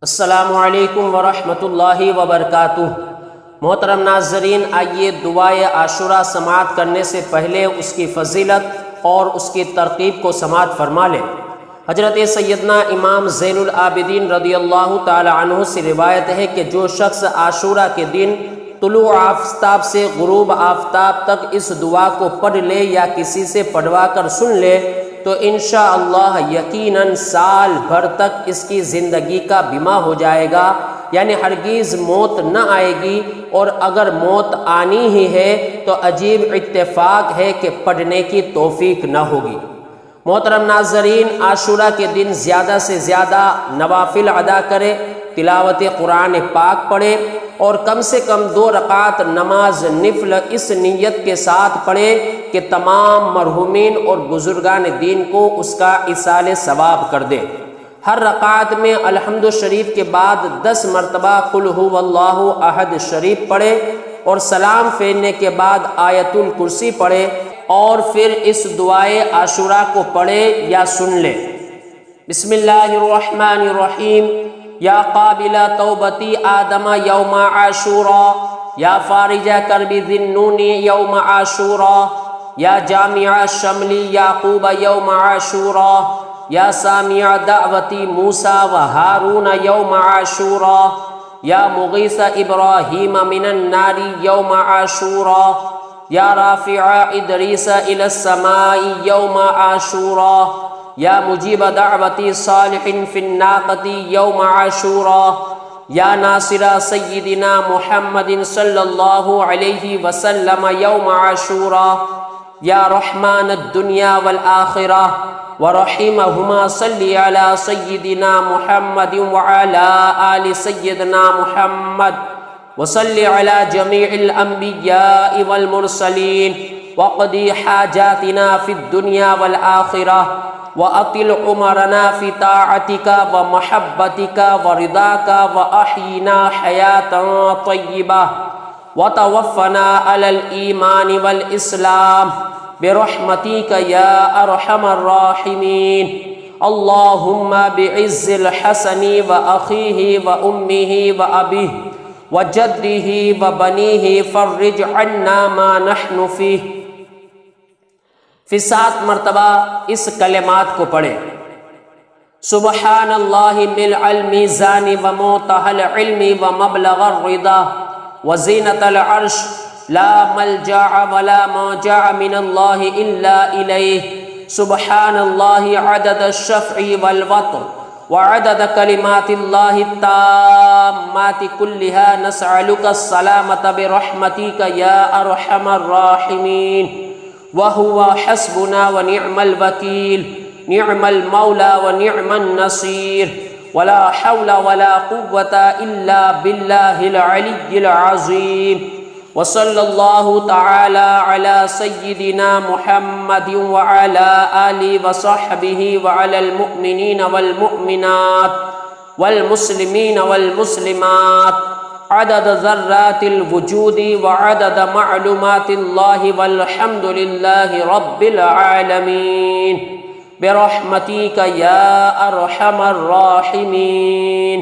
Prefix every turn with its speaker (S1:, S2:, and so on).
S1: السلام علیکم ورحمۃ اللہ وبرکاتہ۔ محترم ناظرین، آئیے دعائے عاشورہ سماعت کرنے سے پہلے اس کی فضیلت اور اس کی ترغیب کو سماعت فرما لیں۔ حضرت سیدنا امام زین العابدین رضی اللہ تعالی عنہ سے روایت ہے کہ جو شخص عاشورہ کے دن طلوع آفتاب سے غروب آفتاب تک اس دعا کو پڑھ لے یا کسی سے پڑھوا کر سن لے تو انشاءاللہ یقیناً سال بھر تک اس کی زندگی کا بیمہ ہو جائے گا، یعنی ہرگز موت نہ آئے گی، اور اگر موت آنی ہی ہے تو عجیب اتفاق ہے کہ پڑھنے کی توفیق نہ ہوگی۔ محترم ناظرین، عاشورہ کے دن زیادہ سے زیادہ نوافل ادا کرے، تلاوت قرآن پاک پڑھے اور کم سے کم 2 رکعت نماز نفل اس نیت کے ساتھ پڑھے کہ تمام مرحومین اور بزرگان دین کو اس کا ایصال ثواب کر دے۔ ہر رکعت میں الحمد شریف کے بعد 10 مرتبہ قل هو اللہ احد شریف پڑھے اور سلام پھیرنے کے بعد آیت الکرسی پڑھے اور پھر اس دعائے عاشورہ کو پڑھے یا سن لے۔ بسم اللہ الرحمن الرحیم۔ یا قابل توبتی آدم یوم عاشورہ، یا فارج کرب ذی النون یوم عاشورہ، یا جامع شملی یعقوب یوم عاشورہ، یا سامع دعوتی موسیٰ و ہارون یوم عاشورہ، یا مغیث ابراہیم من النار یوم عاشورہ، یا رافع ادریس الی السماء یوم عاشورہ، یا مجیب دعوتی صالح فی الناقۃ یوم عاشورہ، یا ناصر سیدنا محمد صلی اللہ علیہ وسلم یوم عاشورہ، یا رحمان الدنیا والآخرہ ورحیمہما صلی علی سیدنا محمد وعلی آل سیدنا محمد وصلی علی جمیع الانبیاء والمرسلین وقضی حاجاتنا فی الدنیا والآخرہ وَأَطِلْ عُمَرَنَا فِي طَاعَتِكَ وَمَحَبَّتِكَ وَرِضَاكَ وَأَحْيِنَا حَيَاةً طَيِّبَةً وَتَوَفَّنَا عَلَى الْإِيمَانِ وَالْإِسْلَامِ بِرَحْمَتِكَ يَا أَرْحَمَ الرَّاحِمِينَ اللهم بعز الحسن وأخيه وأمه وأبيه وجده وبنيه فرج عنا ما نحن فيه۔ پھر 7 مرتبہ اس کلمات کو پڑھے۔ سبحان اللہ ملء المیزان ومنتہى العلم ومبلغ الرضا وزینة العرش لا ملجأ ولا منجا من اللہ الا الیہ۔ سبحان اللہ عدد الشفع والوتر وعدد کلمات اللہ التامات كلها نسألك السلامة برحمتك یا ارحم الراحمین۔ وهو حسبنا ونعم الوكيل، نعم المولى ونعم النصير، ولا حول ولا قوة إلا بالله العلي العظيم۔ وصلى الله تعالى على سيدنا محمد وعلى آله وصحبه وعلى المؤمنين والمؤمنات والمسلمين والمسلمات عدد ذرات الوجود وعدد معلومات الله والحمد لله رب العالمين برحمتك يا أرحم الراحمين۔